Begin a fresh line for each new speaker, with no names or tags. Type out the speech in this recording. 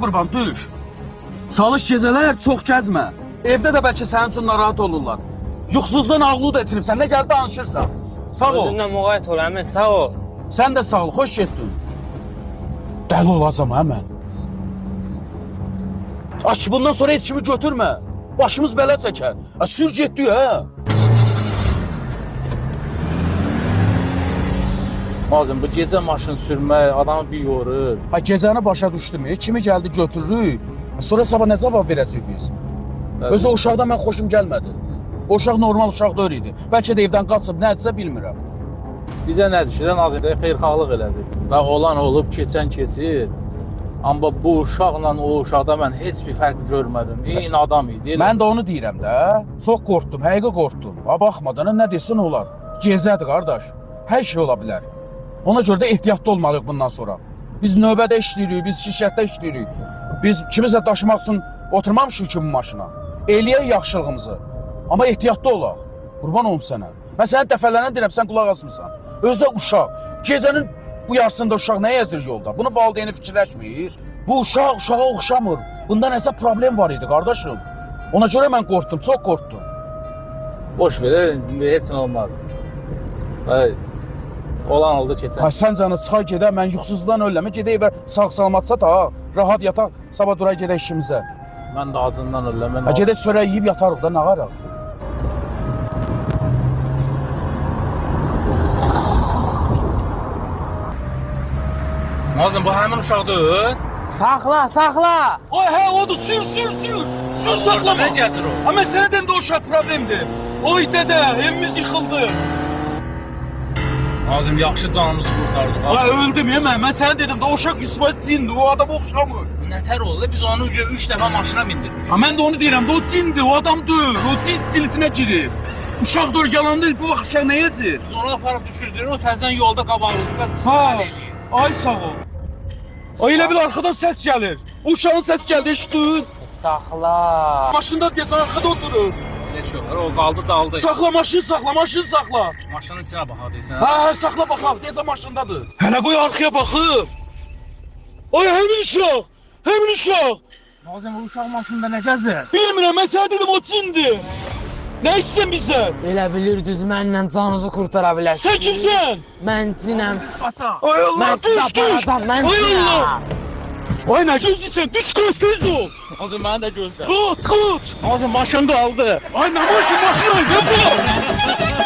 Qurban düş. Çalış gecələr çox gəzmə. Evdə də bəlkə sənin üçün narahat olurlar. Yuxusuzdan ağlı da itiribsən, nə gəlib danışırsan. Sağ ol.
Özündən müğayət ol, əmin, sağ ol.
Sən də sağ ol, xoş getdin. Dəli olacam hə mən. Aç, bundan sonra heç kimi götürmə. Başımız belə çəkər. Sür getdi hə.
Mazım, bu gecə maşın sürmək adamı bir yorur.
Ha, gecəni başa düşdüm. Kimi gəldi götürürük. Sonra sabah nə cavab verəcəyik biz? Özü o uşaqdan mən xoşum gəlmədi. O uşaq normal uşaq deyil idi. Bəlkə də evdən qaçıb, nədirsə bilmirəm.
Bizə nə düşür? Nazim də xeyirxahlıq elədi. Və olan olub, keçən keçir. Amma bu uşaqla o uşaqda mən heç bir fərq görmədim. Eyni adam idi.
Mən də onu deyirəm də. Çox qorxdum, həqiqi qorxdum. Ha, baxmadan nə desin olar. Gezədir qardaş. Hər şey ola bilər. Ona görə də ehtiyatlı olmalıyıq bundan sonra. Biz növbədə işləyirik, biz şirkətdə işləyirik. Biz kimisə daşımaq üçün oturmamışıq ki bu maşına. Eləyək yaxşılığımızı. Amma ehtiyatlı olaq. Qurban olum sənə. Mən sənə dəfələrlə deyirəm, sən qulaq asmırsan. Özdə uşaq. Gecənin bu yarısında uşaq nə yazır yolda? Bunu valideyni fikirləşmir. Bu uşaq uşağa oxşamır. Bunda nəsə problem var idi qardaşım. Ona görə mən qorxdum, çox qorxdum.
Boş ver, heç nə olmaz. Ay, olan oldu keçən.
Ha, sən canı çıxar gedə, mən yuxusuzdan ölləmə, gedə evə sağ-salamatsa da, rahat yataq, sabah duraq gedə işimizə.
Mən də acından öləm.
Ha, gedə çörək yeyib yatarıq da, nağaraq.
Nazım, bu həmin uşaqdır.
Saxla, saxla.
Ay hə, odur, sür. Sür saxlama.
Nə gətir o?
Ha, mən sənə deyim də o uşaq problemdir. Oy dədə, evimiz yıxıldı.
Nazım, yaxşı canımızı qurtardıq.
Ay öldüm ya mən sənə dedim də o uşaq İsmail cindir, o adam oxşamır.
Nətər oldu? Biz onu 3 dəfə maşına bindirmişik.
Ha, mən də onu deyirəm də o cindir, o adam deyil, o cin cilitinə girir. Uşaq da yalan deyil, bu vaxt uşaq nə yazır?
Biz onu aparıb düşürdük, o təzdən yolda qabağımızda
Ha,
çıxar eləyir.
ay sağ ol. Ay elə bil arxadan səs gəlir. O uşağın səs gəldi, eşitdin?
Saxla.
Maşında deyəsən arxada oturur.
Elə şey olur, o qaldı daldı.
Saxla, maşın saxla.
Maşının içinə baxaq deyirsən.
Hə, saxla baxaq, deyəsən maşındadır. Hələ qoy arxaya baxım. Ay, həmin uşaq.
Nazım, o uşaq maşında nə gəzir?
Bilmirəm, mən sənə dedim o cindir. Nə istəyirsən bizdən?
Elə bilirdiniz mənlə canınızı qurtara bilərsiniz.
Sən kimsən?
Mən cinəm.
Ay Allah,
Mən sizə
düş.
aparacam, mən
Ay
cinəm.
Allah. Ay, nə gözlüsən? Düş, tez ol.
Nazım, məni də gözlə.
Qaç.
Nazım, maşın qaldı.
Ay, nə maşın, ay, nə bu?